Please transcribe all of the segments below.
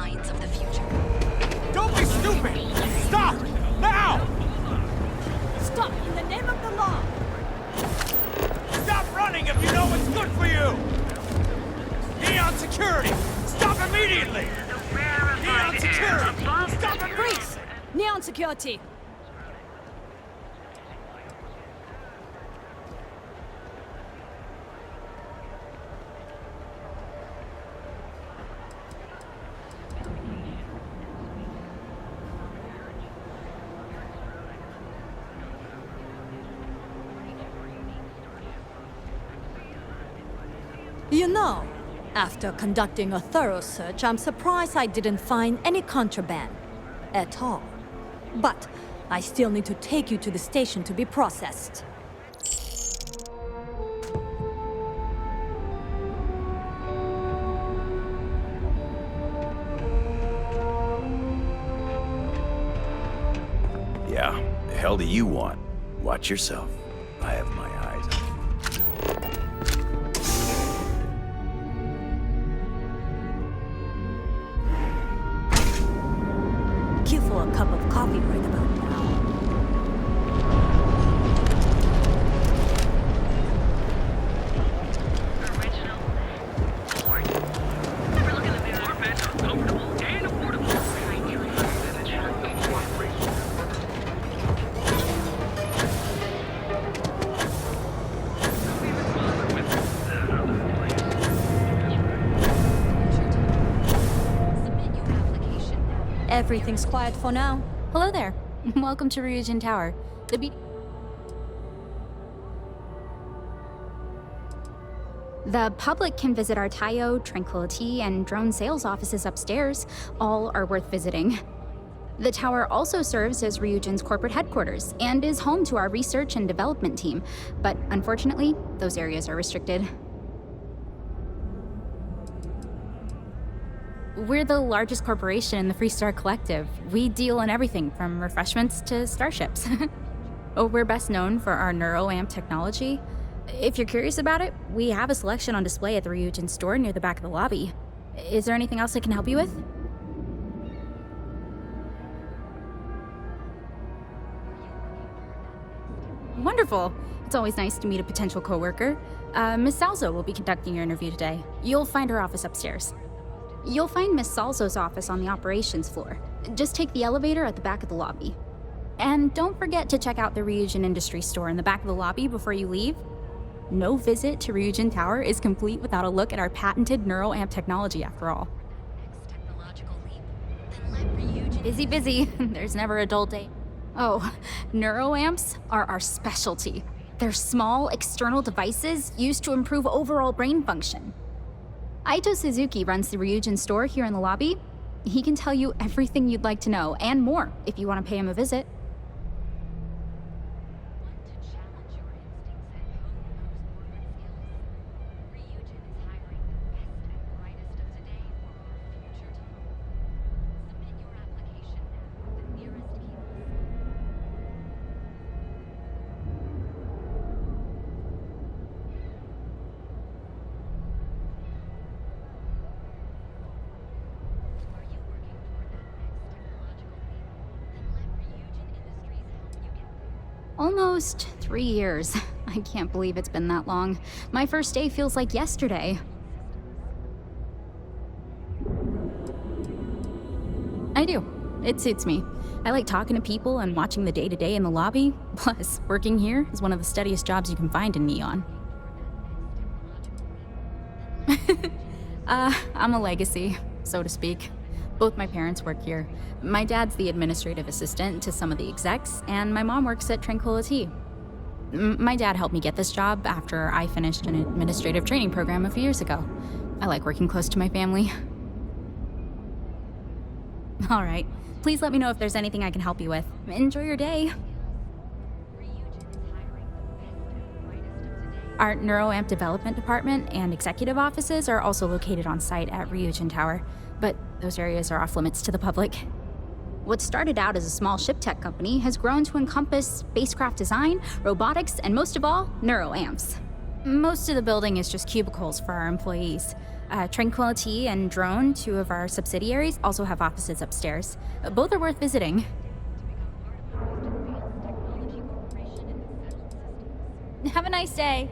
mines of the future. Don't be stupid! Stop! Now! Stop in the name of the law! Stop running if you know what's good for you! Neon security! Stop immediately! Neon security! Stop immediately! Freeze! Neon security! You know, after conducting a thorough search, I'm surprised I didn't find any contraband. At all. But I still need to take you to the station to be processed. Yeah, the hell do you want? Watch yourself. I have my eyes on you. Queue for a cup of coffee right about now. Everything's quiet for now. Hello there. Welcome to Ryujin Tower. The public can visit our Tayo, Tranquility, and drone sales offices upstairs. All are worth visiting. The tower also serves as Ryujin's corporate headquarters and is home to our research and development team. But unfortunately, those areas are restricted. We're the largest corporation in the Freestar Collective. We deal in everything from refreshments to starships. We're best known for our neuroamp technology. If you're curious about it, we have a selection on display at the Ryujin store near the back of the lobby. Is there anything else I can help you with? Wonderful. It's always nice to meet a potential coworker. Miss Salzo will be conducting your interview today. You'll find her office upstairs. You'll find Miss Salzo's office on the operations floor. Just take the elevator at the back of the lobby. And don't forget to check out the Ryujin Industry store in the back of the lobby before you leave. No visit to Ryujin Tower is complete without a look at our patented neuroamp technology after all. Next technological leap. Then let Ryujin... Busy. There's never a dull day. Oh, neuroamps are our specialty. They're small, external devices used to improve overall brain function. Aito Suzuki runs the Ryujin store here in the lobby. He can tell you everything you'd like to know, and more, if you want to pay him a visit. Almost 3 years. I can't believe it's been that long. My first day feels like yesterday. I do. It suits me. I like talking to people and watching the day-to-day in the lobby. Plus, working here is one of the steadiest jobs you can find in Neon. I'm a legacy, so to speak. Both my parents work here. My dad's the administrative assistant to some of the execs, and my mom works at Tranquility. My dad helped me get this job after I finished an administrative training program a few years ago. I like working close to my family. All right. Please let me know if there's anything I can help you with. Enjoy your day. Our neuroamp development department and executive offices are also located on site at Ryujin Tower, but those areas are off limits to the public. What started out as a small ship tech company has grown to encompass spacecraft design, robotics, and most of all, neuroamps. Most of the building is just cubicles for our employees. Tranquility and Drone, two of our subsidiaries, also have offices upstairs. Both are worth visiting. Have a nice day.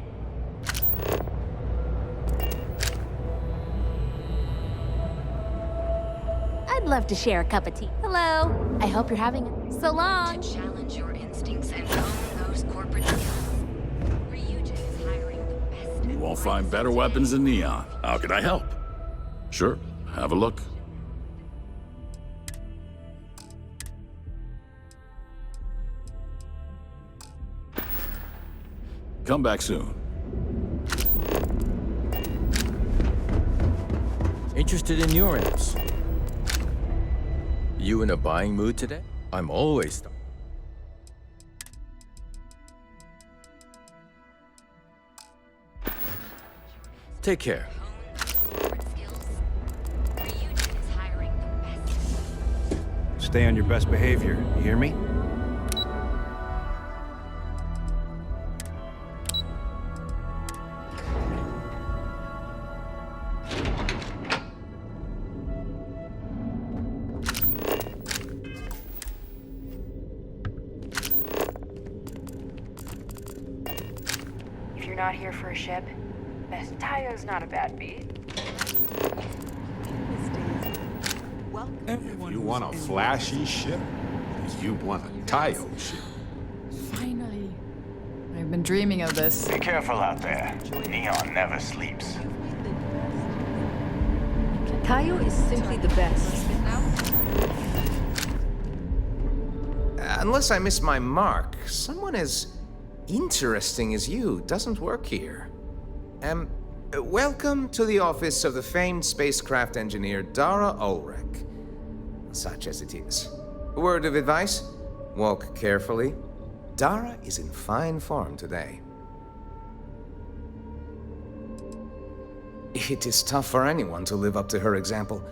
I'd love to share a cup of tea. Hello. I hope you're having it. So long. To challenge your instincts and own those corporate skills. Ryujin is hiring the best. You won't find better weapons than Neon. How can I help? Sure, have a look. Come back soon. Interested in your imps? You in a buying mood today? I'm always... Take care. Corporate skills. Ryujin is hiring the best. Stay on your best behavior, you hear me? If you're not here for a ship, Tayo's not a bad beat. If you want a flashy ship, you want a Tayo ship. Finally. I've been dreaming of this. Be careful out there. Neon never sleeps. Tayo is simply the best. Unless I miss my mark, someone as interesting as you doesn't work here. Welcome to the office of the famed spacecraft engineer Dara Ulrich. Such as it is. A word of advice? Walk carefully. Dara is in fine form today. It is tough for anyone to live up to her example,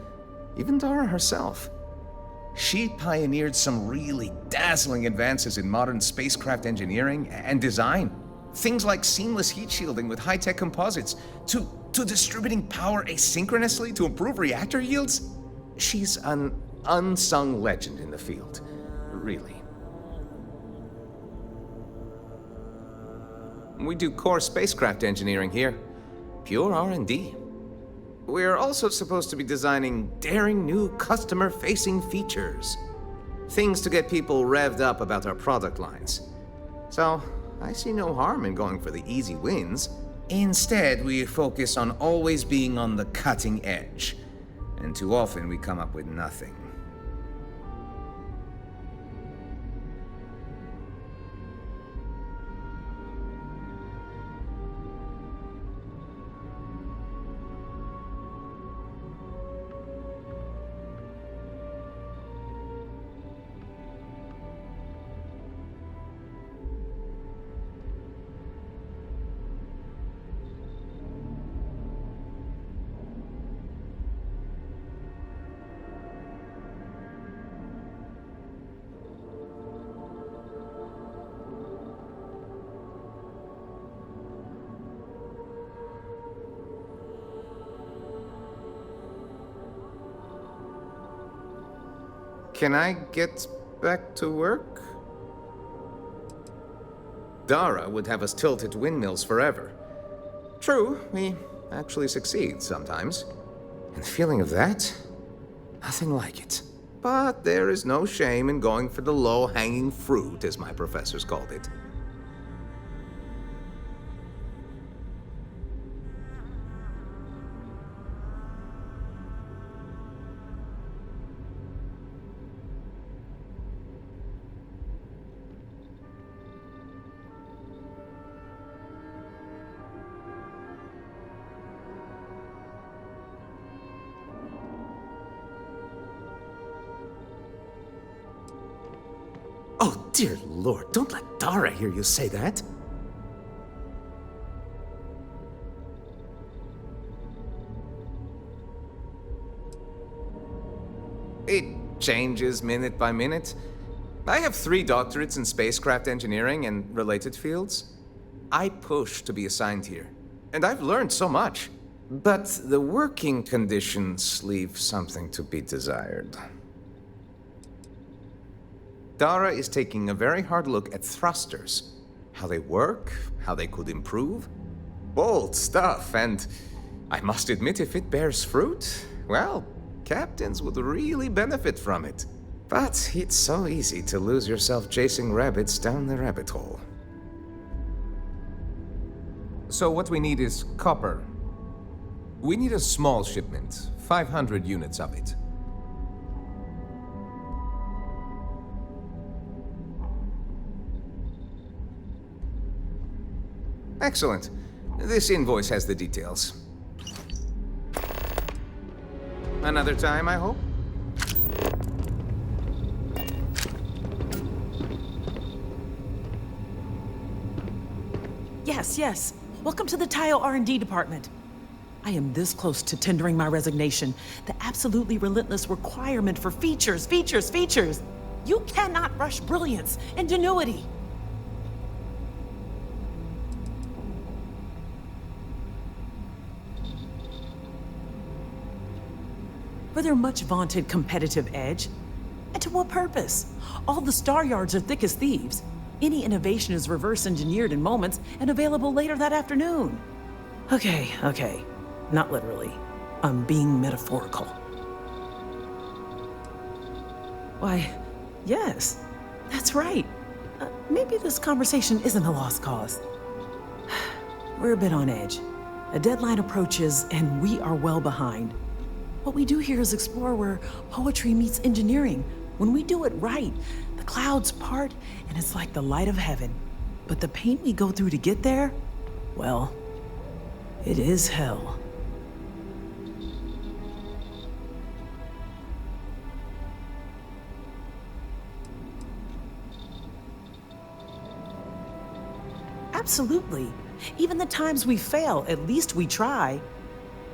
even Dara herself. She pioneered some really dazzling advances in modern spacecraft engineering and design. Things like seamless heat shielding with high-tech composites, to distributing power asynchronously to improve reactor yields. She's an unsung legend in the field, really. We do core spacecraft engineering here, pure R&D. We're also supposed to be designing daring new customer-facing features. Things to get people revved up about our product lines. So, I see no harm in going for the easy wins. Instead, we focus on always being on the cutting edge. And too often we come up with nothing. Can I get back to work? Dara would have us tilt at windmills forever. True, we actually succeed sometimes. And the feeling of that? Nothing like it. But there is no shame in going for the low-hanging fruit, as my professors called it. Oh, dear Lord, don't let Dara hear you say that. It changes minute by minute. I have 3 doctorates in spacecraft engineering and related fields. I push to be assigned here, and I've learned so much. But the working conditions leave something to be desired. Dara is taking a very hard look at thrusters. How they work, how they could improve. Bold stuff, and I must admit, if it bears fruit, well, captains would really benefit from it. But it's so easy to lose yourself chasing rabbits down the rabbit hole. So what we need is copper. We need a small shipment, 500 units of it. Excellent. This invoice has the details. Another time, I hope? Yes. Welcome to the Tayo R&D department. I am this close to tendering my resignation. The absolutely relentless requirement for features. You cannot rush brilliance, ingenuity. For their much vaunted competitive edge. And to what purpose? All the star yards are thick as thieves. Any innovation is reverse engineered in moments and available later that afternoon. Okay. Not literally. I'm being metaphorical. Why, yes, that's right. Maybe this conversation isn't a lost cause. We're a bit on edge. A deadline approaches and we are well behind. What we do here is explore where poetry meets engineering. When we do it right, the clouds part and it's like the light of heaven. But the pain we go through to get there, well, it is hell. Absolutely. Even the times we fail, at least we try.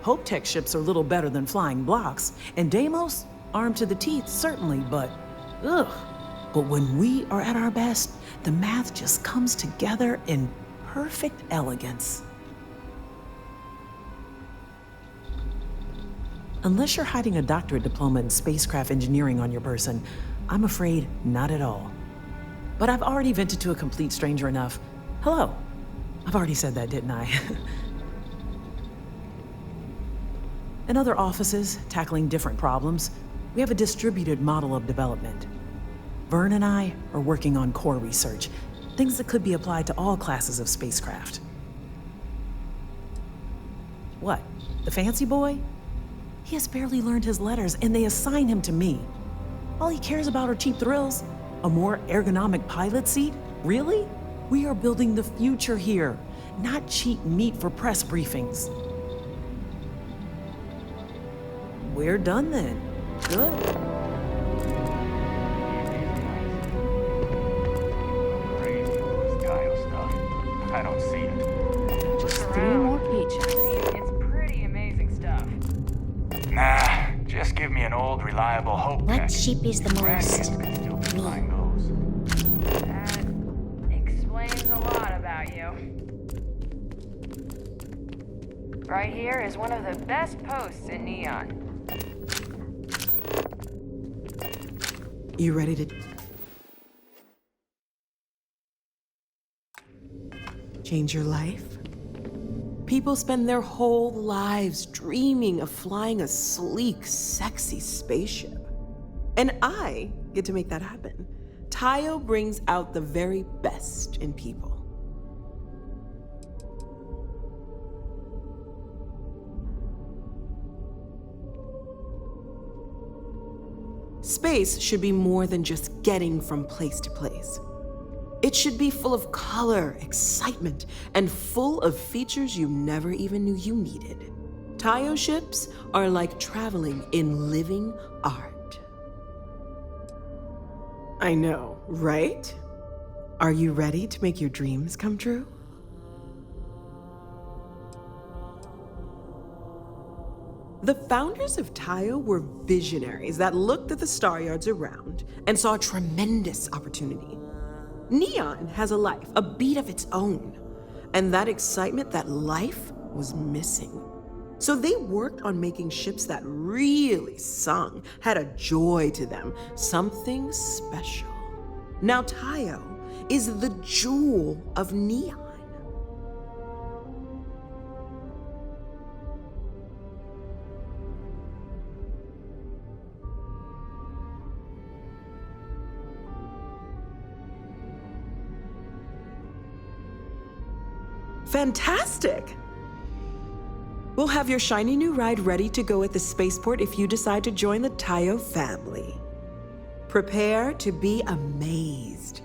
Hope Tech ships are little better than flying blocks, and Deimos, armed to the teeth, certainly, but ugh. But when we are at our best, the math just comes together in perfect elegance. Unless you're hiding a doctorate diploma in spacecraft engineering on your person, I'm afraid not at all. But I've already vented to a complete stranger enough. Hello. I've already said that, didn't I? In other offices, tackling different problems, we have a distributed model of development. Vern and I are working on core research, things that could be applied to all classes of spacecraft. What, the fancy boy? He has barely learned his letters, and they assign him to me. All he cares about are cheap thrills. A more ergonomic pilot seat? Really? We are building the future here, not cheap meat for press briefings. We're done then. Good. Crazy Tayo stuff. I don't see it. Just 3 more pages. It's pretty amazing stuff. Nah, just give me an old, reliable Hope What Tech. ship is the most Can still be flying those. That explains a lot about you. Right here is one of the best posts in Neon. You ready to change your life? People spend their whole lives dreaming of flying a sleek, sexy spaceship. And I get to make that happen. Tayo brings out the very best in people. Space should be more than just getting from place to place. It should be full of color, excitement, and full of features you never even knew you needed. Tayo ships are like traveling in living art. I know, right? Are you ready to make your dreams come true? The founders of Tayo were visionaries that looked at the star yards around and saw a tremendous opportunity. Neon has a life, a beat of its own, and that excitement, that life, was missing. So they worked on making ships that really sung, had a joy to them, something special. Now Tayo is the jewel of neon. Fantastic! We'll have your shiny new ride ready to go at the spaceport if you decide to join the Tayo family. Prepare to be amazed.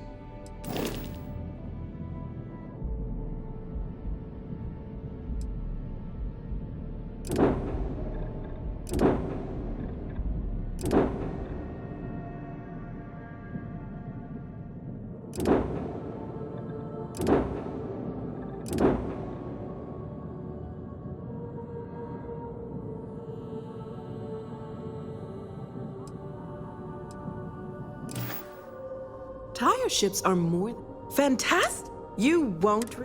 Tayo ships are more fantastic. You won't.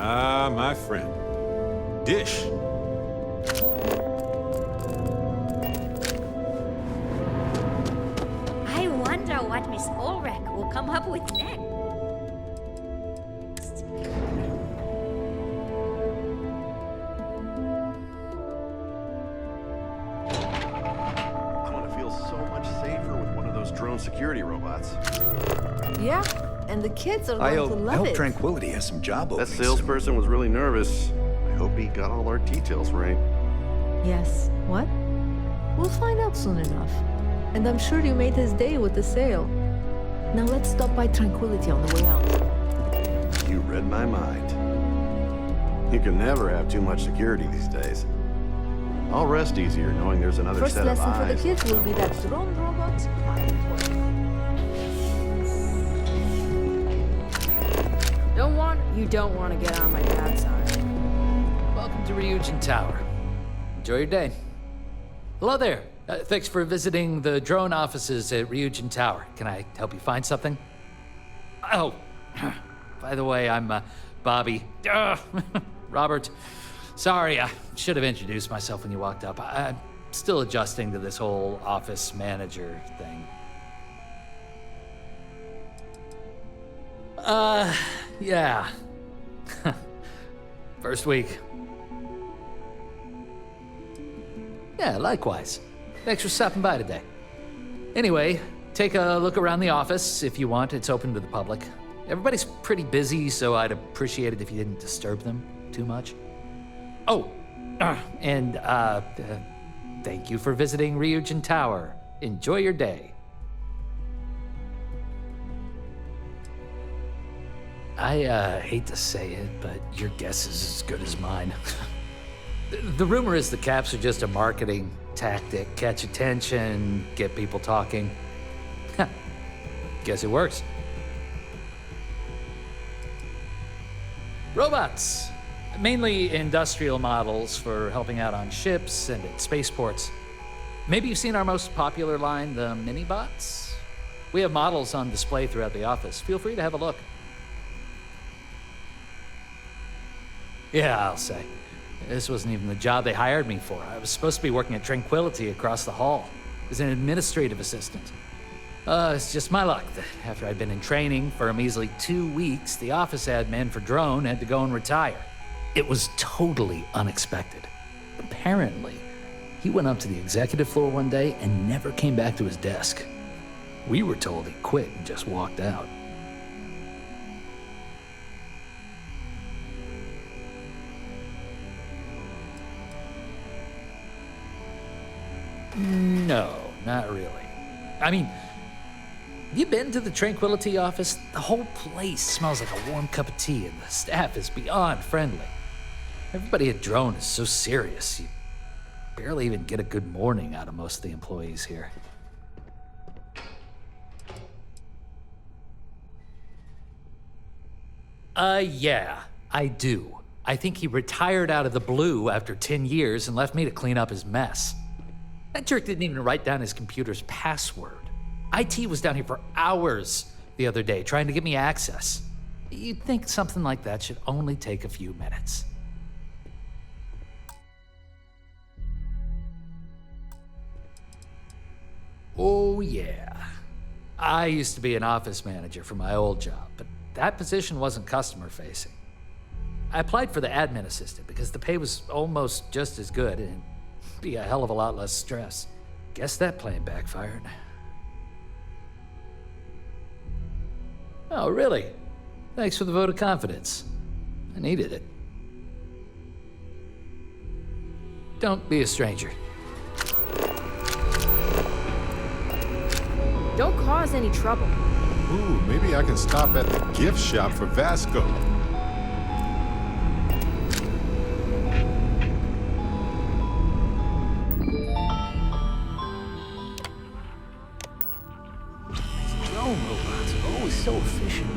Ah, my friend. Dish. I wonder what Miss Ulrich will come up with next. I'm gonna feel so much safer with one of those drone security robots. Yeah, and the kids are I going to love hope it. Tranquility has some job That openings. salesperson was really nervous. I hope he got all our details right. Yes. What? We'll find out soon enough. And I'm sure you made his day with the sale. Now let's stop by Tranquility on the way out. You read my mind. You can never have too much security these days. I'll rest easier knowing there's another First set of lesson for eyes. the kids will be that drone robots aren't working. You don't want to get on my bad side. Welcome to Ryujin Tower. Enjoy your day. Hello there. Thanks for visiting the drone offices at Ryujin Tower. Can I help you find something? Oh, by the way, I'm Bobby. Robert. Sorry, I should have introduced myself when you walked up. I'm still adjusting to this whole office manager thing. Yeah. First week. Yeah, likewise. Thanks for stopping by today. Anyway, take a look around the office if you want. It's open to the public. Everybody's pretty busy, so I'd appreciate it if you didn't disturb them too much. Oh, and thank you for visiting Ryujin Tower. Enjoy your day. I hate to say it, but your guess is as good as mine. The rumor is the caps are just a marketing tactic. Catch attention, get people talking. Guess it works. Robots. Mainly industrial models for helping out on ships and at spaceports. Maybe you've seen our most popular line, the mini-bots? We have models on display throughout the office. Feel free to have a look. Yeah, I'll say. This wasn't even the job they hired me for. I was supposed to be working at Tranquility across the hall as an administrative assistant. It's just my luck that after I'd been in training for a measly 2 weeks, the office admin for Drone had to go and retire. It was totally unexpected. Apparently, he went up to the executive floor one day and never came back to his desk. We were told he quit and just walked out. No, not really. I mean, have you been to the Tranquility office? The whole place smells like a warm cup of tea, and the staff is beyond friendly. Everybody at Drone is so serious, you barely even get a good morning out of most of the employees here. Yeah, I do. I think he retired out of the blue after 10 years and left me to clean up his mess. That jerk didn't even write down his computer's password. IT was down here for hours the other day trying to get me access. You'd think something like that should only take a few minutes. Oh yeah. I used to be an office manager for my old job, but that position wasn't customer facing. I applied for the admin assistant because the pay was almost just as good and it'd be a hell of a lot less stress. Guess that plan backfired. Oh, really? Thanks for the vote of confidence. I needed it. Don't be a stranger. Don't cause any trouble. Ooh, maybe I can stop at the gift shop for Vasco. Drone robots are always so efficient.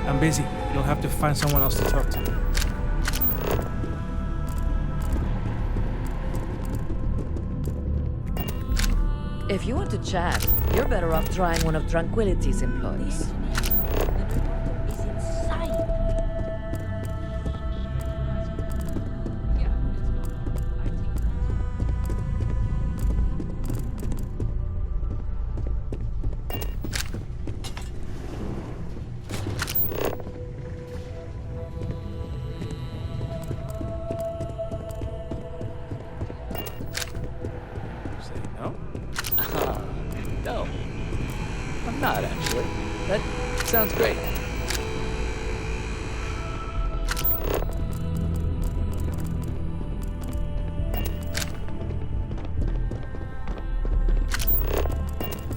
I'm busy. You'll have to find someone else to talk to. If you want to chat, you're better off trying one of Tranquility's employees. No, I'm not actually. That sounds great.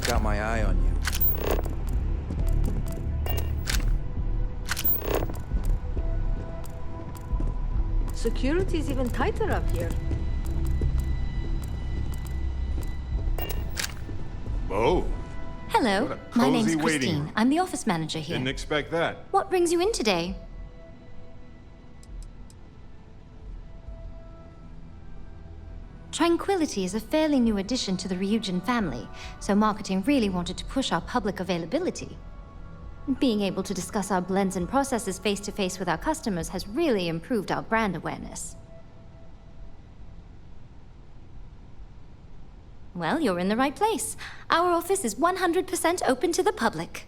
Got my eye on you. Security's even tighter up here. Oh. Hello, What a my name's cozy waiting Christine. room. I'm the office manager here. Didn't expect that. What brings you in today? Tranquility is a fairly new addition to the Ryujin family, so marketing really wanted to push our public availability. Being able to discuss our blends and processes face-to-face with our customers has really improved our brand awareness. Well, you're in the right place. Our office is 100% open to the public.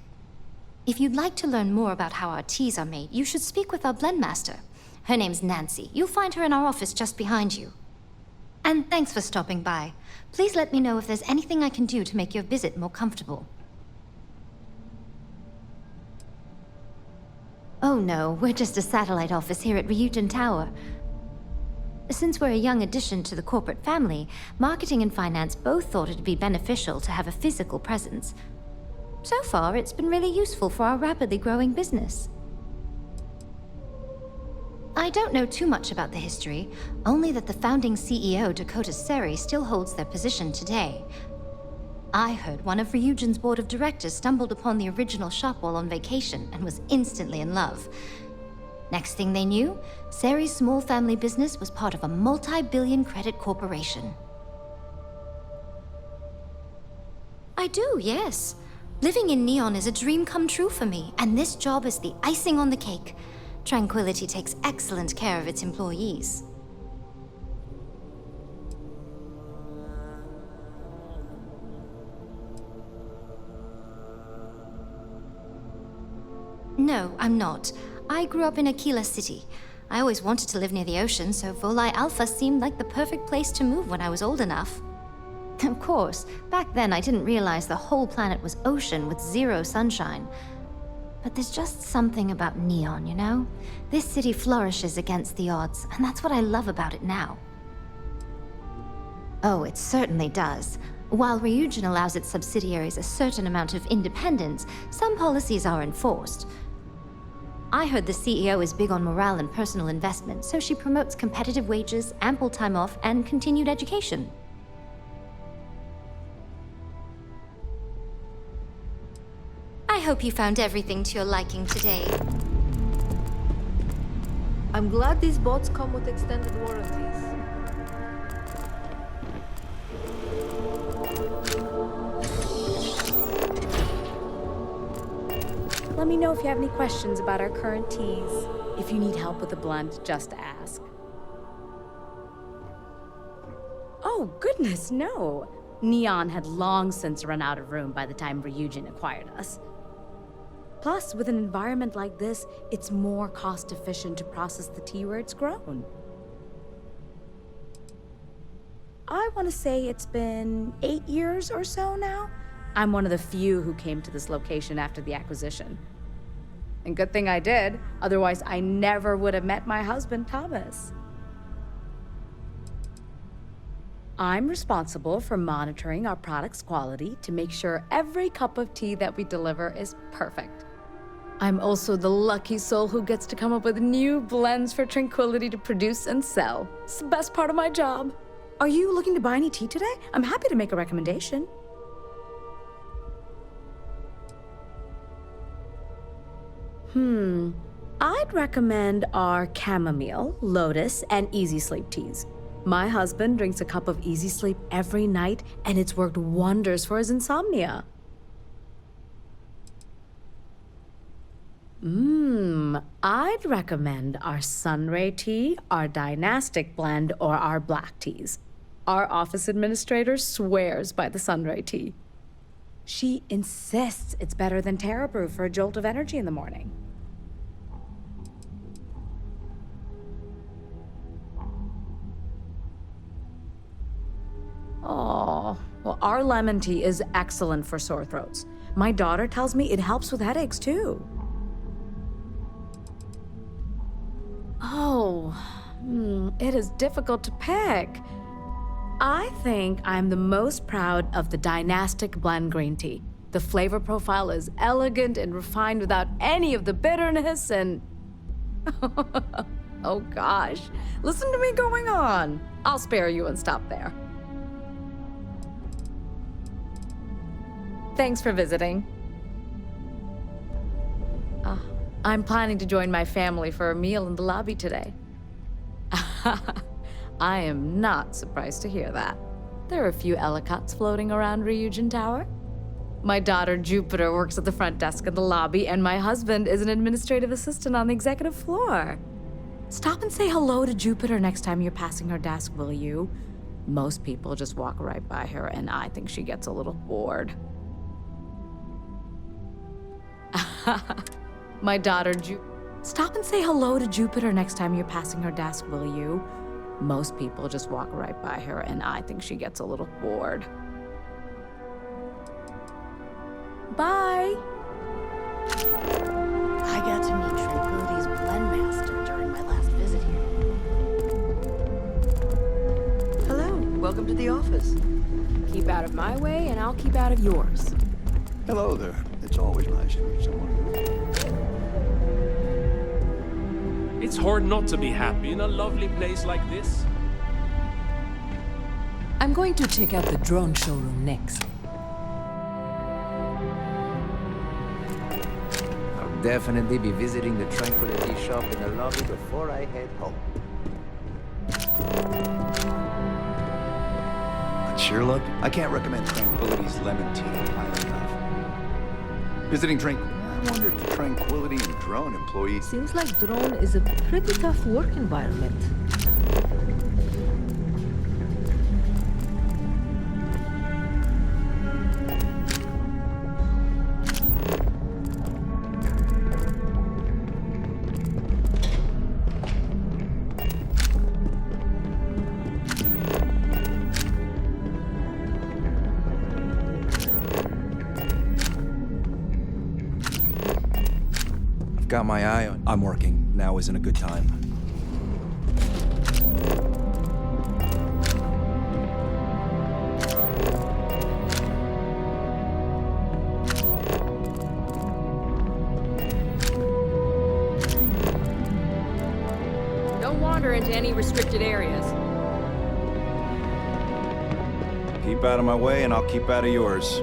If you'd like to learn more about how our teas are made, you should speak with our blend master. Her name's Nancy. You'll find her in our office just behind you. And thanks for stopping by. Please let me know if there's anything I can do to make your visit more comfortable. Oh no, we're just a satellite office here at Ryujin Tower. Since we're a young addition to the corporate family, marketing and finance both thought it'd be beneficial to have a physical presence. So far, it's been really useful for our rapidly growing business. I don't know too much about the history, only that the founding CEO, Dakota Seri, still holds their position today. I heard one of Ryujin's board of directors stumbled upon the original shop while on vacation and was instantly in love. Next thing they knew, Seri's small family business was part of a multi-billion credit corporation. I do, yes. Living in Neon is a dream come true for me, and this job is the icing on the cake. Tranquility takes excellent care of its employees. No, I'm not. I grew up in Aquila City. I always wanted to live near the ocean, so Volai Alpha seemed like the perfect place to move when I was old enough. Of course, back then I didn't realize the whole planet was ocean with zero sunshine. But there's just something about Neon, you know? This city flourishes against the odds, and that's what I love about it now. Oh, it certainly does. While Ryujin allows its subsidiaries a certain amount of independence, some policies are enforced. I heard the CEO is big on morale and personal investment, so she promotes competitive wages, ample time off, and continued education. I hope you found everything to your liking today. I'm glad these bots come with extended warranties. Let me know if you have any questions about our current teas. If you need help with the blend, just ask. Oh, goodness, no. Neon had long since run out of room by the time Ryujin acquired us. Plus, with an environment like this, it's more cost-efficient to process the tea where it's grown. I want to say it's been 8 years or so now. I'm one of the few who came to this location after the acquisition. And good thing I did, otherwise I never would have met my husband, Thomas. I'm responsible for monitoring our product's quality to make sure every cup of tea that we deliver is perfect. I'm also the lucky soul who gets to come up with new blends for Tranquility to produce and sell. It's the best part of my job. Are you looking to buy any tea today? I'm happy to make a recommendation. I'd recommend our chamomile, lotus, and easy sleep teas. My husband drinks a cup of easy sleep every night, and it's worked wonders for his insomnia. I'd recommend our Sunray tea, our dynastic blend, or our black teas. Our office administrator swears by the Sunray tea. She insists it's better than Terra Brew for a jolt of energy in the morning. Oh, well, our lemon tea is excellent for sore throats. My daughter tells me it helps with headaches, too. Oh, it is difficult to pick. I think I'm the most proud of the Dynastic Blend Green Tea. The flavor profile is elegant and refined without any of the bitterness and... Oh gosh, listen to me going on. I'll spare you and stop there. Thanks for visiting. I'm planning to join my family for a meal in the lobby today. I am not surprised to hear that. There are a few Ellicotts floating around Ryujin Tower. My daughter Jupiter works at the front desk in the lobby, and my husband is an administrative assistant on the executive floor. Stop and say hello to Jupiter next time you're passing her desk, will you? Most people just walk right by her, and I think she gets a little bored. My daughter Stop and say hello to Jupiter next time you're passing her desk, will you? Most people just walk right by her, and I think she gets a little bored. Bye! I got to meet Tranquility's blend master during my last visit here. to the office. Keep out of my way, and I'll keep out of yours. Hello there. It's always nice to meet someone. It's hard not to be happy in a lovely place like this. I'm going to check out the drone showroom next. I'll definitely be visiting the Tranquility shop in the lobby before I head home. Sherlock, I can't recommend Tranquility's lemon tea highly enough. Visiting I wonder if the Tranquility and drone employees... Seems like drone is a pretty tough work environment. Got my eye on... I'm working. Now isn't a good time. Don't wander into any restricted areas. Keep out of my way and I'll keep out of yours.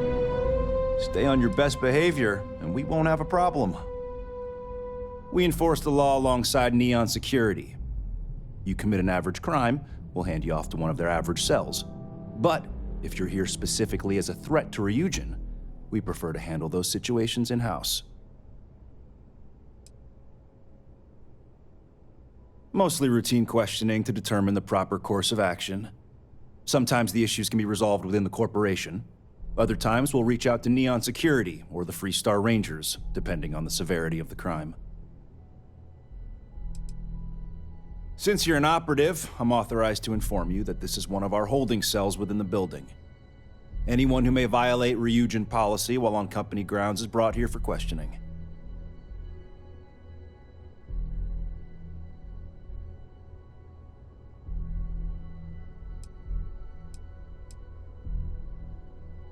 Stay on your best behavior and we won't have a problem. We enforce the law alongside Neon Security. You commit an average crime, we'll hand you off to one of their average cells. But if you're here specifically as a threat to Ryujin, we prefer to handle those situations in-house. Mostly routine questioning to determine the proper course of action. Sometimes the issues can be resolved within the corporation. Other times we'll reach out to Neon Security or the Freestar Rangers, depending on the severity of the crime. Since you're an operative, I'm authorized to inform you that this is one of our holding cells within the building. Anyone who may violate Ryujin policy while on company grounds is brought here for questioning.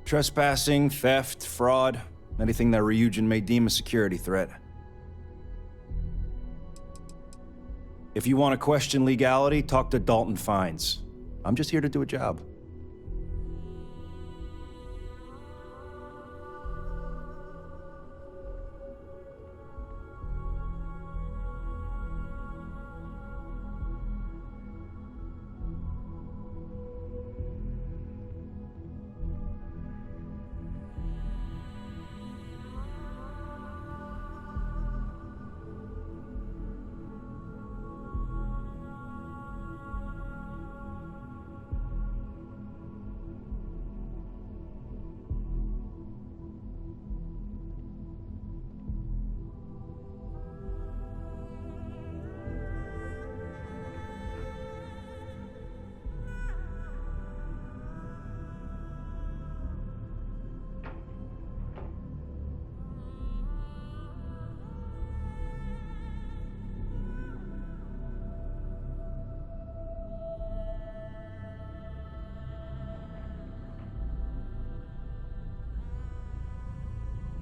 Trespassing, theft, fraud, anything that Ryujin may deem a security threat. If you want to question legality, talk to Dalton Fines. I'm just here to do a job.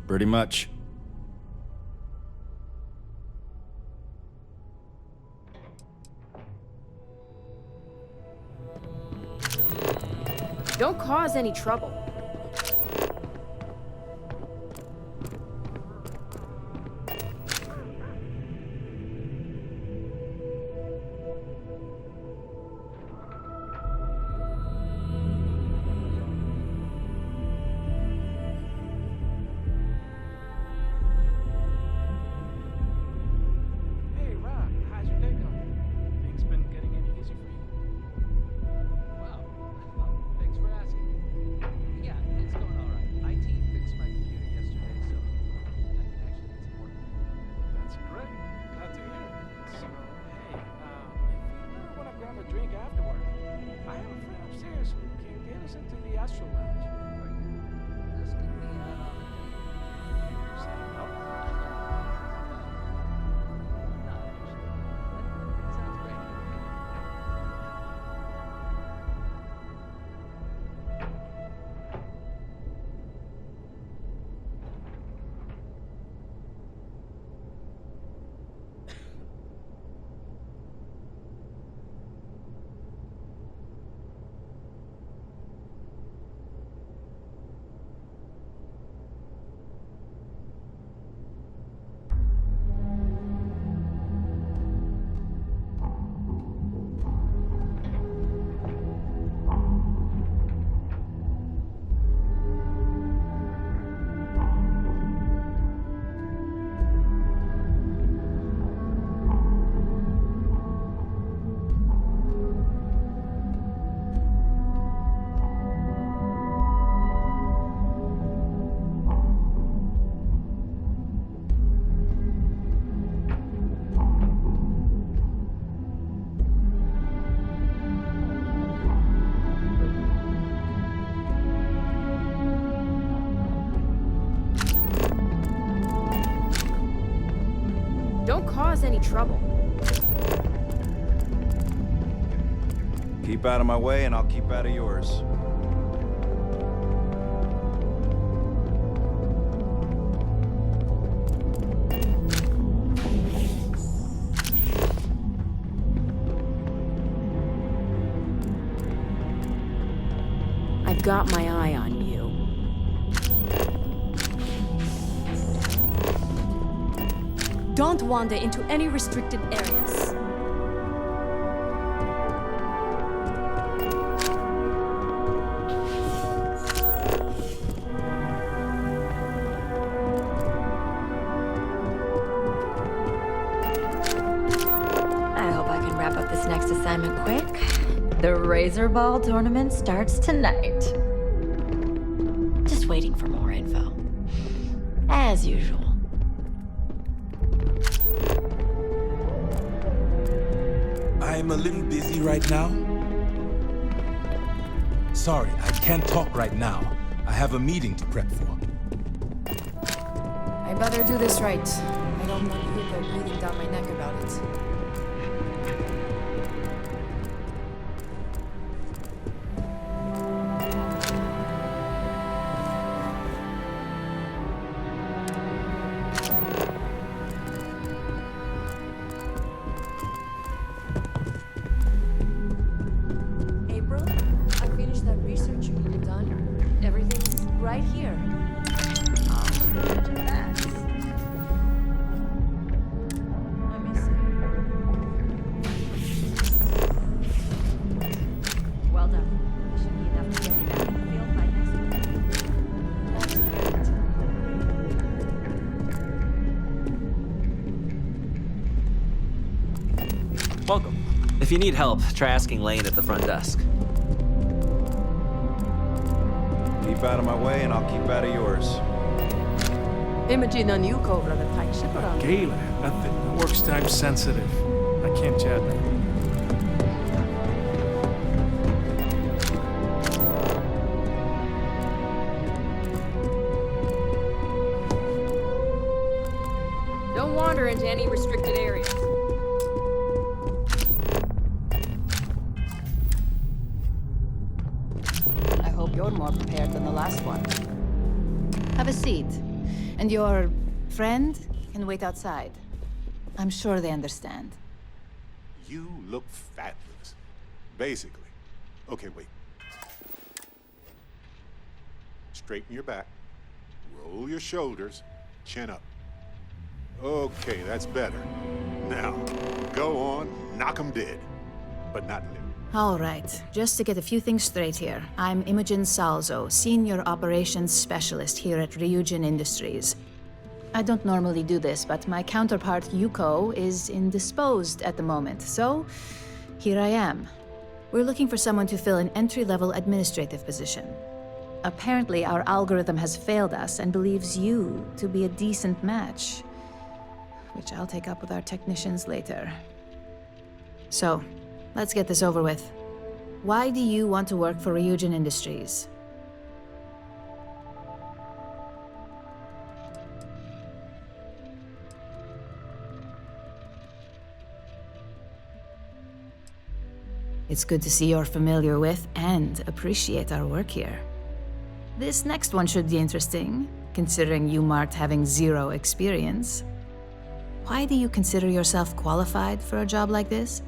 Pretty much. Don't cause any trouble. Don't cause any trouble. Keep out of my way and I'll keep out of yours. I've got my eye on you. Don't wander into any restricted areas. I hope I can wrap up this next assignment quick. The Razor Ball tournament starts tonight. Just waiting for more info. As usual. I'm a little busy right now. Sorry, I can't talk right now. I have a meeting to prep for. I better do this right. I don't want Hugo breathing down my neck about it. April, I finished that research you needed done. Everything's right here. Oh, look at that. Let me see. Well done. Should be enough to get me back in the field by next week. Glad to hear it. Welcome. If you need help, try asking Lane at the front desk. Keep out of my way and I'll keep out of yours. Imagine on you cobra the tight ship around. Galen, nothing. Work's time sensitive. I can't chat. Don't wander into any restricted areas. I hope you're more prepared than the last one. Have a seat. And your friend can wait outside. I'm sure they understand. You look fatless. Basically. Okay, wait. Straighten your back. Roll your shoulders. Chin up. Okay, that's better. Now, go on, knock 'em dead. But not live. All right, just to get a few things straight here. I'm Imogen Salzo, Senior Operations Specialist here at Ryujin Industries. I don't normally do this, but my counterpart Yuko is indisposed at the moment, so here I am. We're looking for someone to fill an entry-level administrative position. Apparently, our algorithm has failed us and believes you to be a decent match, which I'll take up with our technicians later. So, let's get this over with. Why do you want to work for Ryujin Industries? It's good to see you're familiar with and appreciate our work here. This next one should be interesting, considering you marked having 0 experience. Why do you consider yourself qualified for a job like this?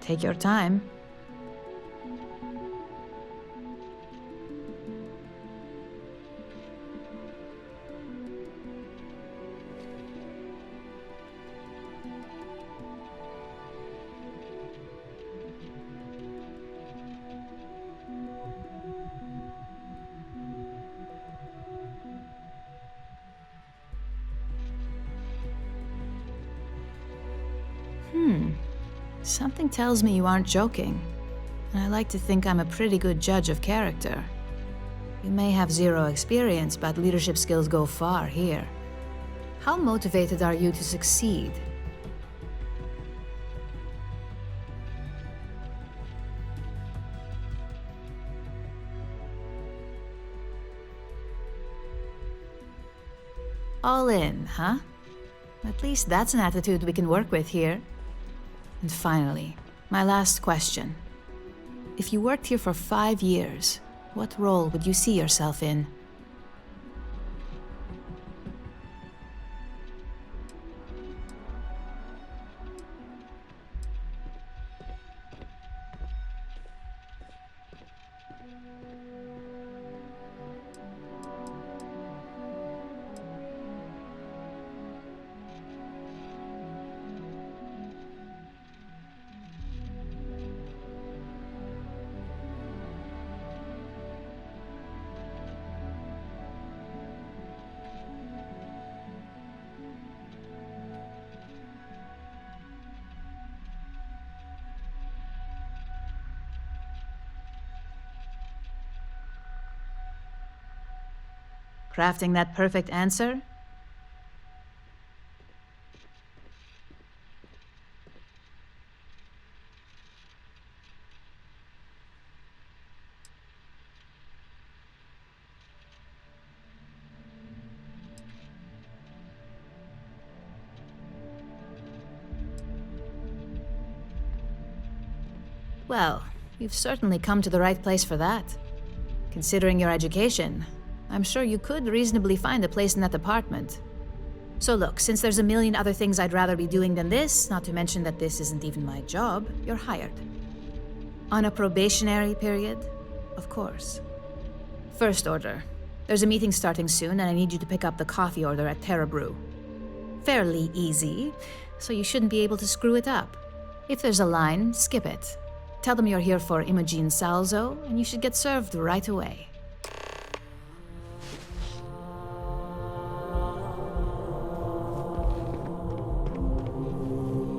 Take your time. Something tells me you aren't joking. And I like to think I'm a pretty good judge of character. You may have zero experience, but leadership skills go far here. How motivated are you to succeed? All in, huh? At least that's an attitude we can work with here. And finally, my last question. If you worked here for 5 years, what role would you see yourself in? Crafting that perfect answer? Well, you've certainly come to the right place for that. Considering your education, I'm sure you could reasonably find a place in that department. So look, since there's a million other things I'd rather be doing than this, not to mention that this isn't even my job, you're hired. On a probationary period, of course. First order. There's a meeting starting soon, and I need you to pick up the coffee order at Terra Brew. Fairly easy, so you shouldn't be able to screw it up. If there's a line, skip it. Tell them you're here for Imogen Salzo, and you should get served right away.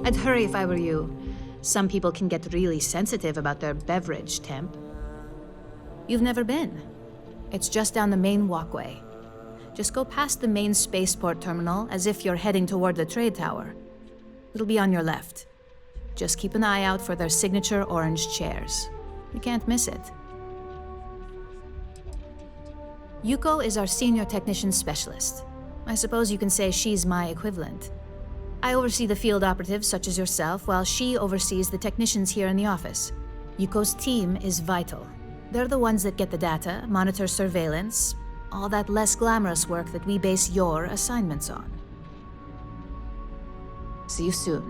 I'd hurry if I were you. Some people can get really sensitive about their beverage temp. You've never been. It's just down the main walkway. Just go past the main spaceport terminal as if you're heading toward the trade tower. It'll be on your left. Just keep an eye out for their signature orange chairs. You can't miss it. Yuko is our senior technician specialist. I suppose you can say she's my equivalent. I oversee the field operatives such as yourself, while she oversees the technicians here in the office. Yuko's team is vital. They're the ones that get the data, monitor surveillance, all that less glamorous work that we base your assignments on. See you soon.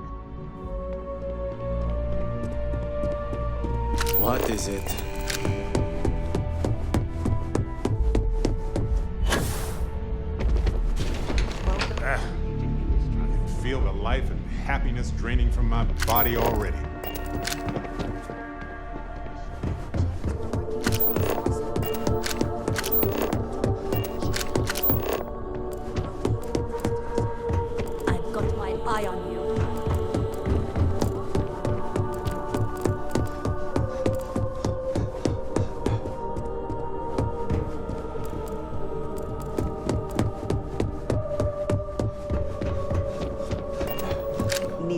What is it? I can feel the life and happiness draining from my body already. I've got my eye on you.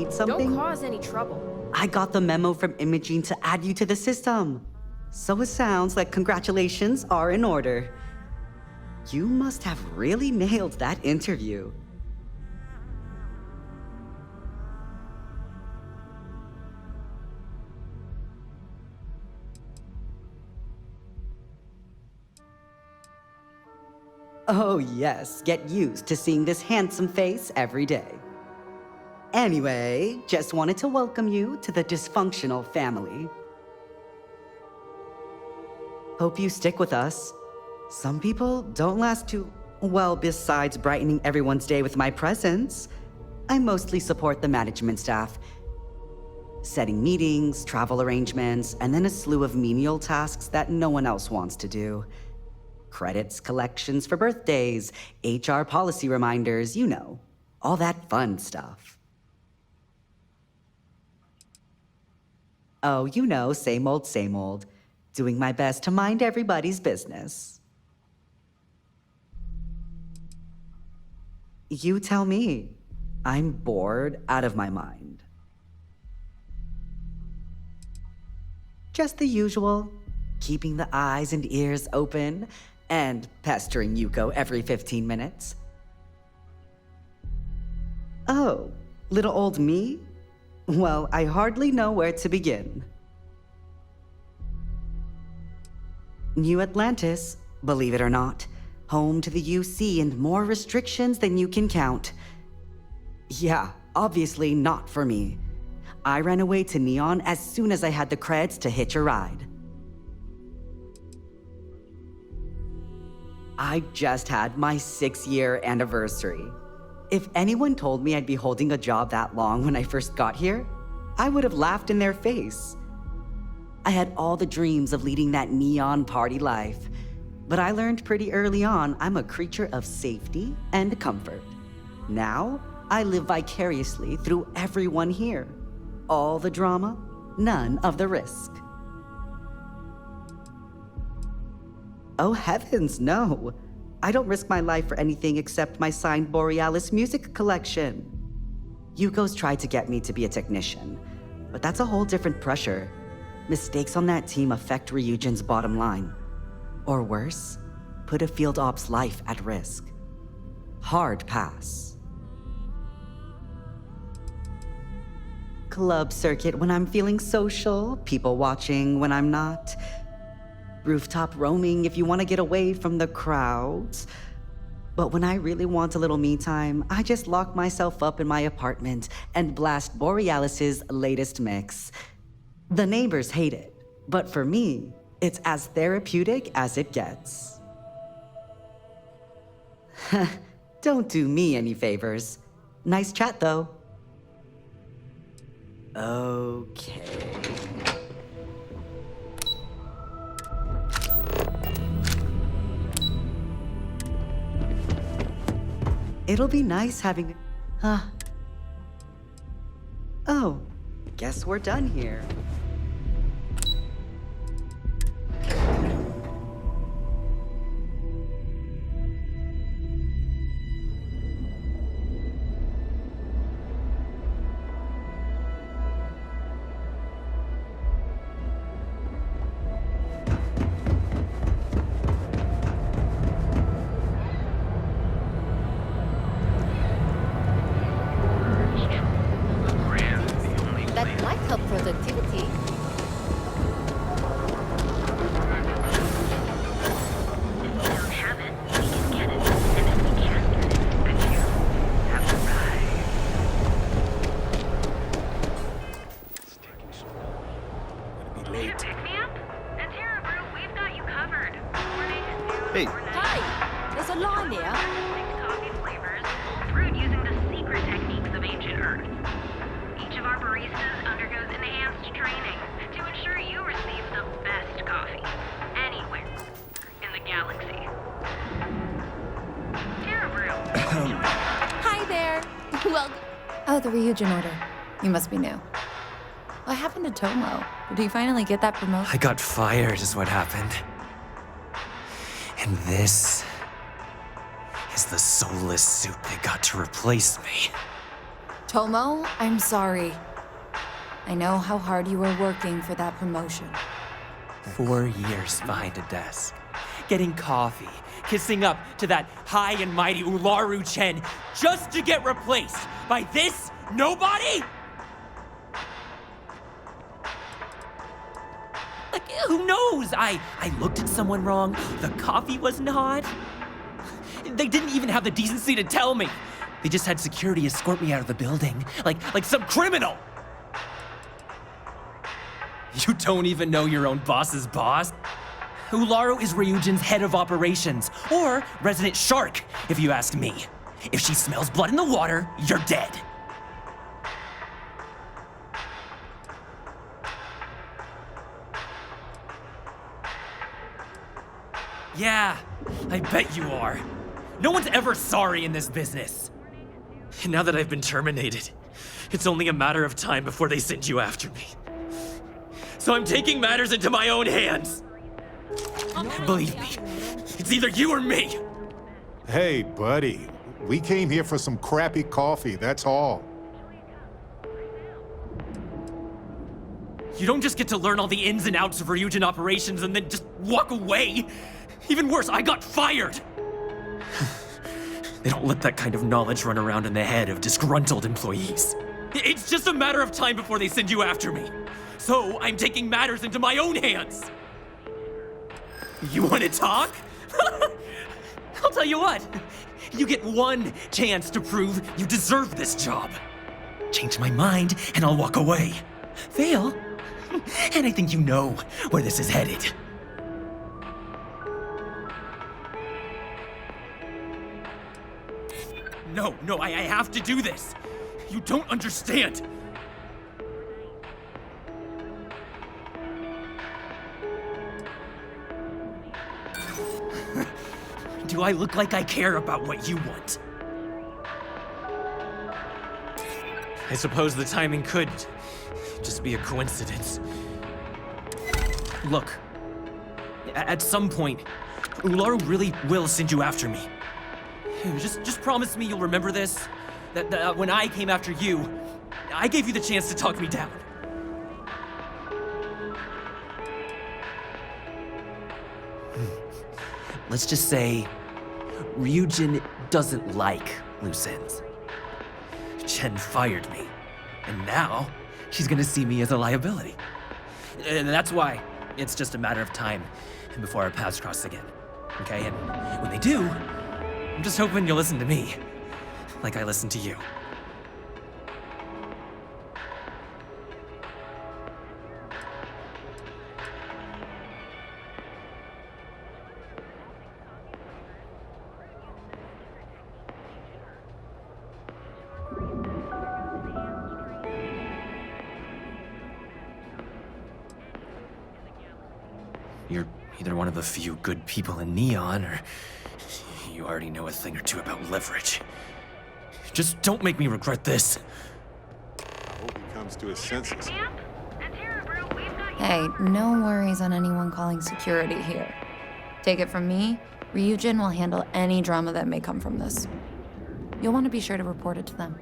Something? Don't cause any trouble. I got the memo from Imogene to add you to the system. So it sounds like congratulations are in order. You must have really nailed that interview. Oh yes, get used to seeing this handsome face every day. Anyway, just wanted to welcome you to the dysfunctional family. Hope you stick with us. Some people don't last too well, besides brightening everyone's day with my presence. I mostly support the management staff, setting meetings, travel arrangements, and then a slew of menial tasks that no one else wants to do. Credits, collections for birthdays, HR policy reminders, you know, all that fun stuff. Oh, you know, same old, same old. Doing my best to mind everybody's business. You tell me. I'm bored out of my mind. Just the usual. Keeping the eyes and ears open and pestering Yuko every 15 minutes. Oh, little old me? Well, I hardly know where to begin. New Atlantis, believe it or not, home to the UC and more restrictions than you can count. Yeah, obviously not for me. I ran away to Neon as soon as I had the creds to hitch a ride. I just had my 6-year anniversary. If anyone told me I'd be holding a job that long when I first got here, I would have laughed in their face. I had all the dreams of leading that neon party life, but I learned pretty early on I'm a creature of safety and comfort. Now, I live vicariously through everyone here. All the drama, none of the risk. Oh heavens, no. I don't risk my life for anything except my signed Borealis music collection. Yuko's tried to get me to be a technician, but that's a whole different pressure. Mistakes on that team affect Ryujin's bottom line. Or worse, put a field op's life at risk. Hard pass. Club circuit when I'm feeling social, people watching when I'm not. Rooftop roaming if you want to get away from the crowds. But when I really want a little me time, I just lock myself up in my apartment and blast Borealis's latest mix. The neighbors hate it, but for me, it's as therapeutic as it gets. Don't do me any favors. Nice chat, though. Okay. It'll be nice having... Oh, guess we're done here. That might help productivity. Hey. Hi! There's a line here. Coffee flavors, brewed using the secret techniques of ancient Earth. Each of our baristas undergoes enhanced training to ensure you receive the best coffee anywhere in the galaxy. Terra Brew. Hi there. Welcome. Oh, the Ryujin order. You must be new. What happened to Tomo? Did he finally get that promotion? I got fired is what happened. And this is the soulless suit they got to replace me. Tomo, I'm sorry. I know how hard you were working for that promotion. 4 years behind a desk, getting coffee, kissing up to that high and mighty Ularu Chen, just to get replaced by this nobody? Like, who knows? I looked at someone wrong, the coffee wasn't hot. They didn't even have the decency to tell me. They just had security escort me out of the building, like some criminal. You don't even know your own boss's boss? Ularu is Ryujin's head of operations, or resident shark, if you ask me. If she smells blood in the water, you're dead. Yeah, I bet you are. No one's ever sorry in this business. And now that I've been terminated, it's only a matter of time before they send you after me. So I'm taking matters into my own hands. Believe me, it's either you or me. Hey, buddy. We came here for some crappy coffee, that's all. You don't just get to learn all the ins and outs of Ryujin operations and then just walk away. Even worse, I got fired. They don't let that kind of knowledge run around in the head of disgruntled employees. It's just a matter of time before they send you after me. So I'm taking matters into my own hands. You want to talk? I'll tell you what. You get one chance to prove you deserve this job. Change my mind and I'll walk away. Fail, and I think you know where this is headed. No, I have to do this. You don't understand. Do I look like I care about what you want? I suppose the timing could just be a coincidence. Look, at some point, Ularu really will send you after me. Just promise me you'll remember this. That when I came after you, I gave you the chance to talk me down. Let's just say Ryujin doesn't like loose ends. Chen fired me, and now she's gonna see me as a liability. And that's why it's just a matter of time before our paths cross again. Okay, and when they do, I'm just hoping you'll listen to me, like I listen to you. You're either one of the few good people in Neon, or you already know a thing or two about leverage. Just don't make me regret this. I hope he comes to his senses. Hey, no worries on anyone calling security here. Take it from me, Ryujin will handle any drama that may come from this. You'll want to be sure to report it to them.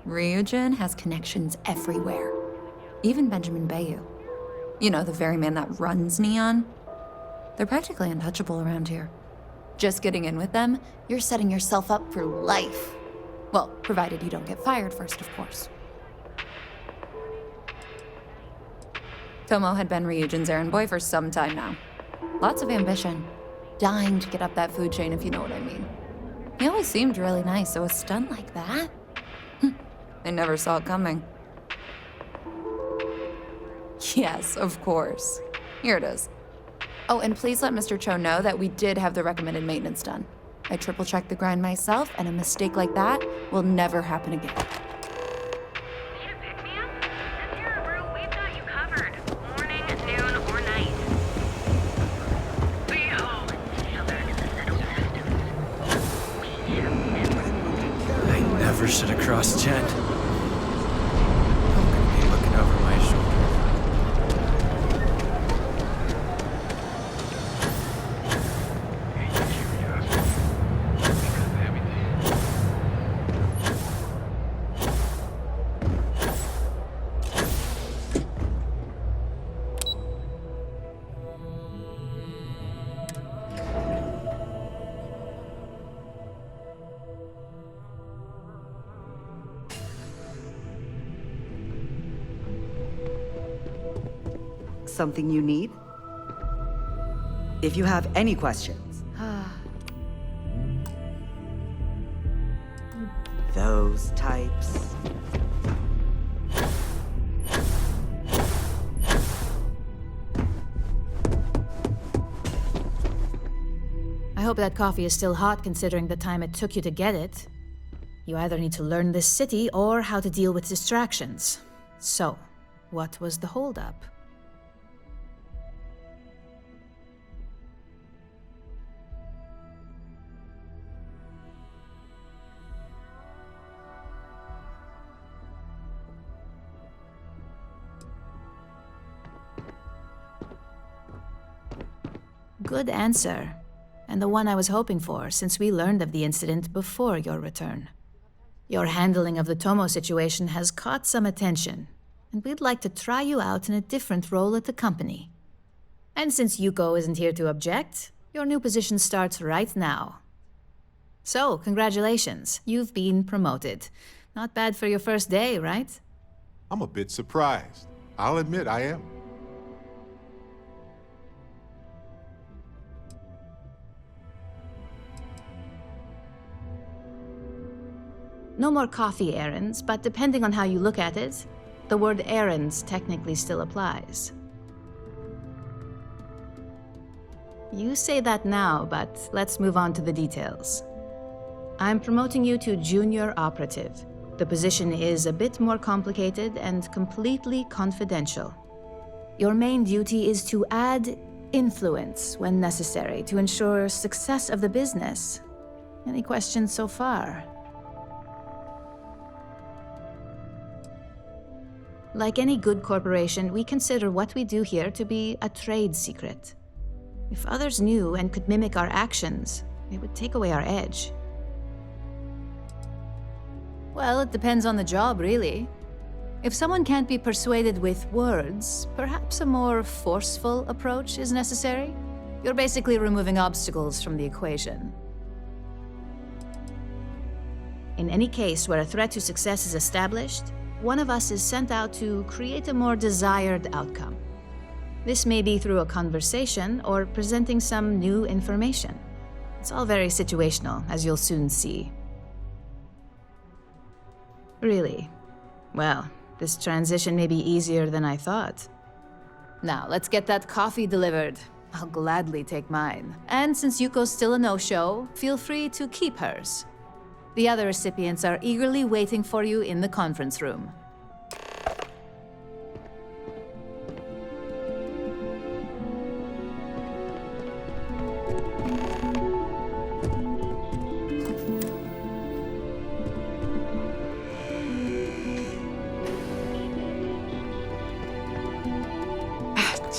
Ryujin has connections everywhere. Even Benjamin Bayou. You know, the very man that runs Neon. They're practically untouchable around here. Just getting in with them, you're setting yourself up for life. Well, provided you don't get fired first, of course. Tomo had been Ryujin's errand boy for some time now. Lots of ambition. Dying to get up that food chain, if you know what I mean. He always seemed really nice, so a stunt like that? I never saw it coming. Yes, of course. Here it is. Oh, and please let Mr. Cho know that we did have the recommended maintenance done. I triple-checked the grind myself, and a mistake like that will never happen again. I never should have crossed Chen. I'm gonna be looking over my shoulder. Something you need? If you have any questions. Those types. I hope that coffee is still hot considering the time it took you to get it. You either need to learn this city or how to deal with distractions. So, what was the holdup? Good answer. And the one I was hoping for, since we learned of the incident before your return. Your handling of the Tomo situation has caught some attention, and we'd like to try you out in a different role at the company. And since Yuko isn't here to object, your new position starts right now. So, congratulations, you've been promoted. Not bad for your first day, right? I'm a bit surprised. I'll admit I am. No more coffee errands, but depending on how you look at it, the word errands technically still applies. You say that now, but let's move on to the details. I'm promoting you to junior operative. The position is a bit more complicated and completely confidential. Your main duty is to add influence when necessary to ensure success of the business. Any questions so far? Like any good corporation, we consider what we do here to be a trade secret. If others knew and could mimic our actions, it would take away our edge. Well, it depends on the job, really. If someone can't be persuaded with words, perhaps a more forceful approach is necessary. You're basically removing obstacles from the equation. In any case where a threat to success is established, one of us is sent out to create a more desired outcome. This may be through a conversation or presenting some new information. It's all very situational, as you'll soon see. Really? Well, this transition may be easier than I thought. Now, let's get that coffee delivered. I'll gladly take mine. And since Yuko's still a no-show, feel free to keep hers. The other recipients are eagerly waiting for you in the conference room.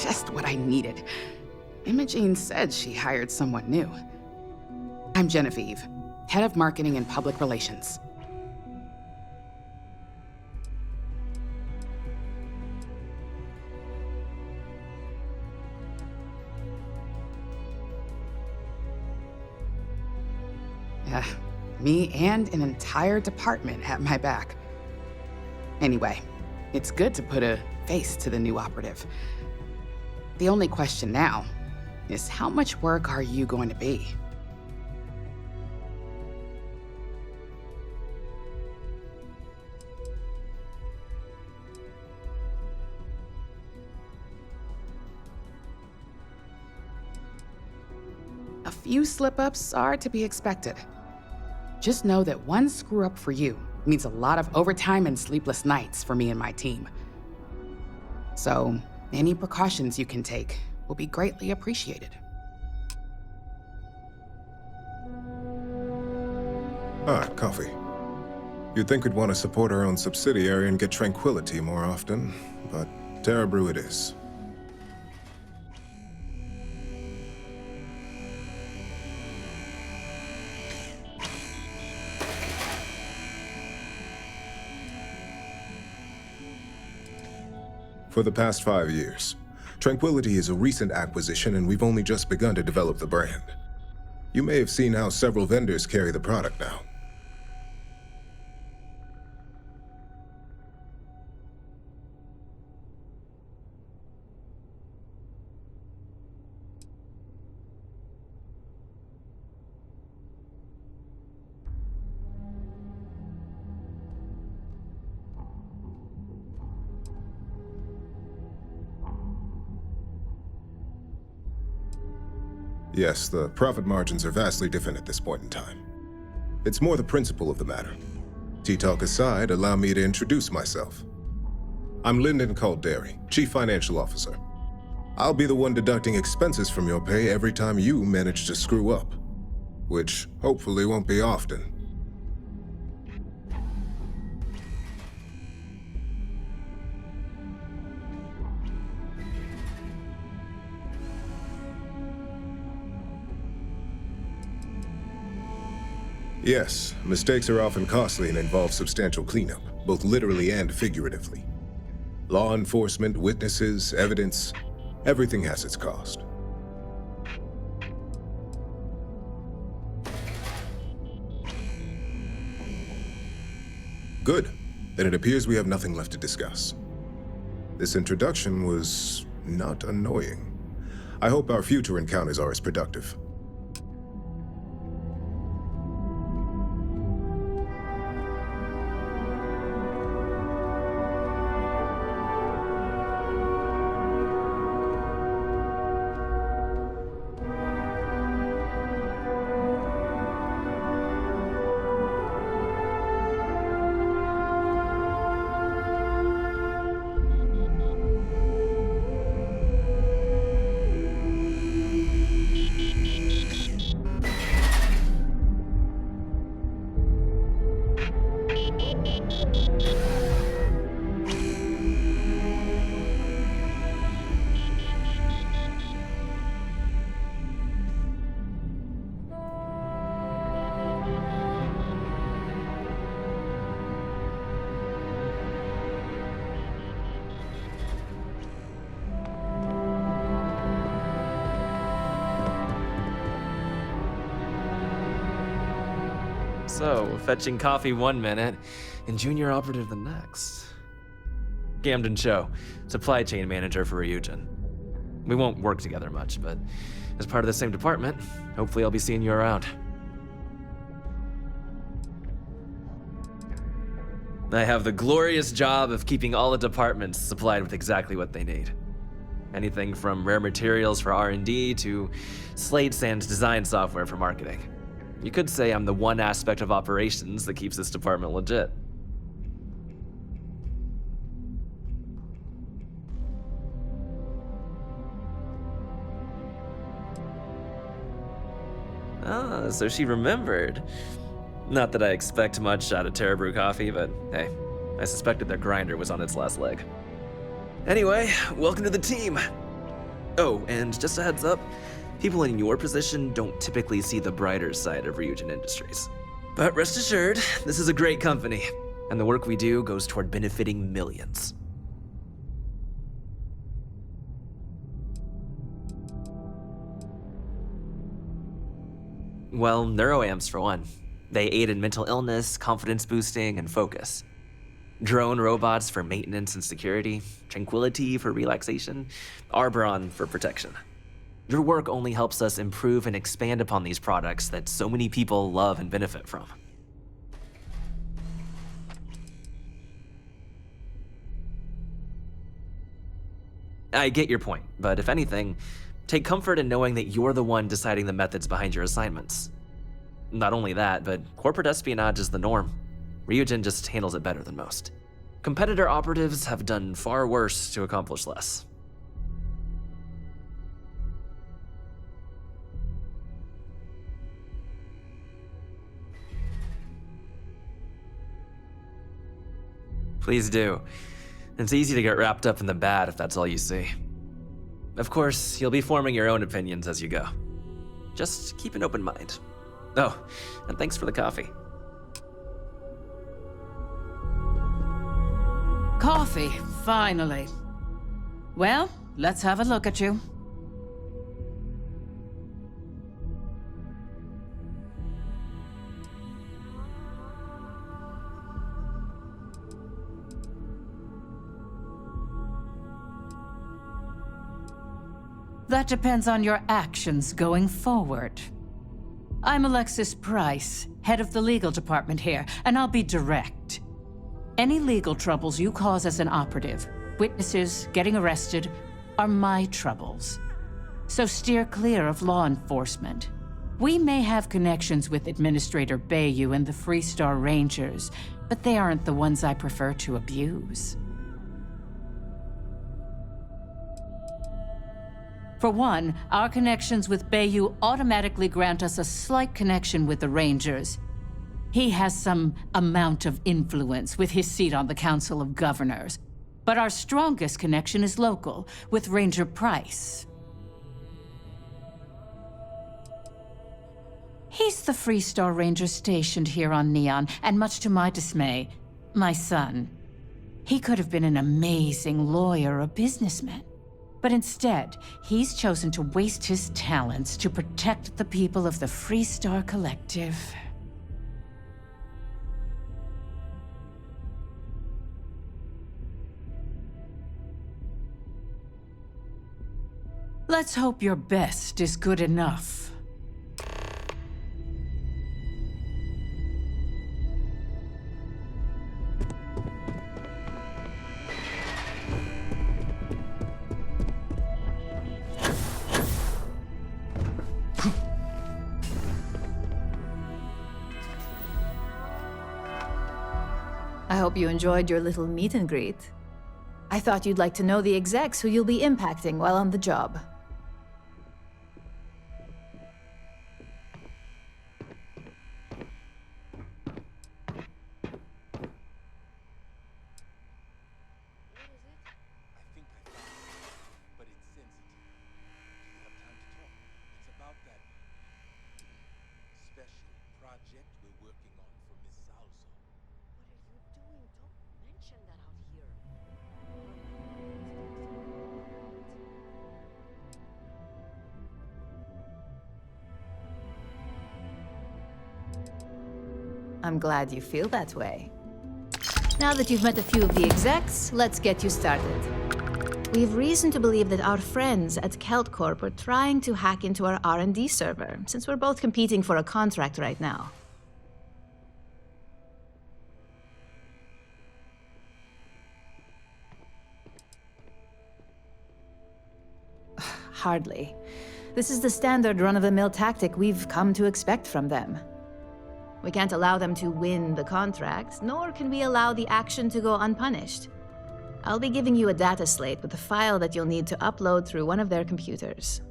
Just what I needed. Imogene said she hired someone new. I'm Genevieve, Head of Marketing and Public Relations. Me and an entire department have my back. Anyway, it's good to put a face to the new operative. The only question now is how much work are you going to be? A few slip-ups are to be expected. Just know that one screw-up for you means a lot of overtime and sleepless nights for me and my team. So, any precautions you can take will be greatly appreciated. Ah, coffee. You'd think we'd want to support our own subsidiary and get tranquility more often, but Terra Brew it is. For the past 5 years, Tranquility is a recent acquisition and we've only just begun to develop the brand. You may have seen how several vendors carry the product now. Yes, the profit margins are vastly different at this point in time. It's more the principle of the matter. Tea-talk aside, allow me to introduce myself. I'm Lyndon Calderi, Chief Financial Officer. I'll be the one deducting expenses from your pay every time you manage to screw up, which hopefully won't be often. Yes, mistakes are often costly and involve substantial cleanup, both literally and figuratively. Law enforcement, witnesses, evidence, everything has its cost. Good. Then it appears we have nothing left to discuss. This introduction was not annoying. I hope our future encounters are as productive. So, fetching coffee one minute and junior operative the next. Gamden Cho, supply chain manager for Ryujin. We won't work together much, but as part of the same department, hopefully I'll be seeing you around. I have the glorious job of keeping all the departments supplied with exactly what they need. Anything from rare materials for R&D to slates and design software for marketing. You could say I'm the one aspect of operations that keeps this department legit. Ah, so she remembered. Not that I expect much out of Terra Brew Coffee, but hey, I suspected their grinder was on its last leg. Anyway, welcome to the team. Oh, and just a heads up, people in your position don't typically see the brighter side of Ryujin Industries. But rest assured, this is a great company, and the work we do goes toward benefiting millions. Well, neuroamps for one. They aid in mental illness, confidence boosting, and focus. Drone robots for maintenance and security, tranquility for relaxation, Arbron for protection. Your work only helps us improve and expand upon these products that so many people love and benefit from. I get your point, but if anything, take comfort in knowing that you're the one deciding the methods behind your assignments. Not only that, but corporate espionage is the norm. Ryujin just handles it better than most. Competitor operatives have done far worse to accomplish less. Please do. It's easy to get wrapped up in the bad if that's all you see. Of course, you'll be forming your own opinions as you go. Just keep an open mind. Oh, and thanks for the coffee. Coffee, finally. Well, let's have a look at you. That depends on your actions going forward. I'm Alexis Price, head of the legal department here, and I'll be direct. Any legal troubles you cause as an operative, witnesses, getting arrested, are my troubles. So steer clear of law enforcement. We may have connections with Administrator Bayou and the Freestar Rangers, but they aren't the ones I prefer to abuse. For one, our connections with Bayou automatically grant us a slight connection with the Rangers. He has some amount of influence with his seat on the Council of Governors. But our strongest connection is local, with Ranger Price. He's the Freestar Ranger stationed here on Neon, and much to my dismay, my son. He could have been an amazing lawyer or businessman. But instead, he's chosen to waste his talents to protect the people of the Freestar Collective. Let's hope your best is good enough. I hope you enjoyed your little meet and greet. I thought you'd like to know the execs who you'll be impacting while on the job. I'm glad you feel that way. Now that you've met a few of the execs, let's get you started. We've reason to believe that our friends at Kelt Corp are trying to hack into our R&D server, since we're both competing for a contract right now. Hardly. This is the standard run-of-the-mill tactic we've come to expect from them. We can't allow them to win the contract, nor can we allow the action to go unpunished. I'll be giving you a data slate with a file that you'll need to upload through one of their computers.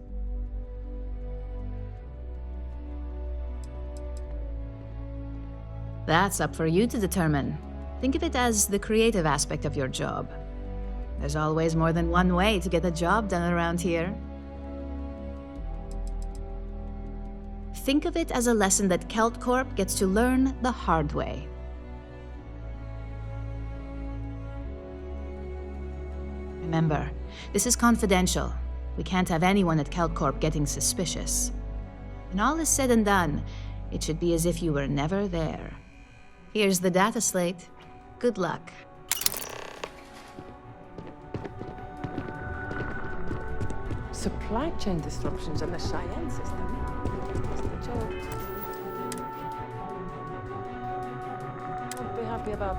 That's up for you to determine. Think of it as the creative aspect of your job. There's always more than one way to get a job done around here. Think of it as a lesson that Kelt Corp gets to learn the hard way. Remember, this is confidential. We can't have anyone at Kelt Corp getting suspicious. When all is said and done, it should be as if you were never there. Here's the data slate. Good luck. Supply chain disruptions in the Cheyenne system. What's the joke? Won't be happy about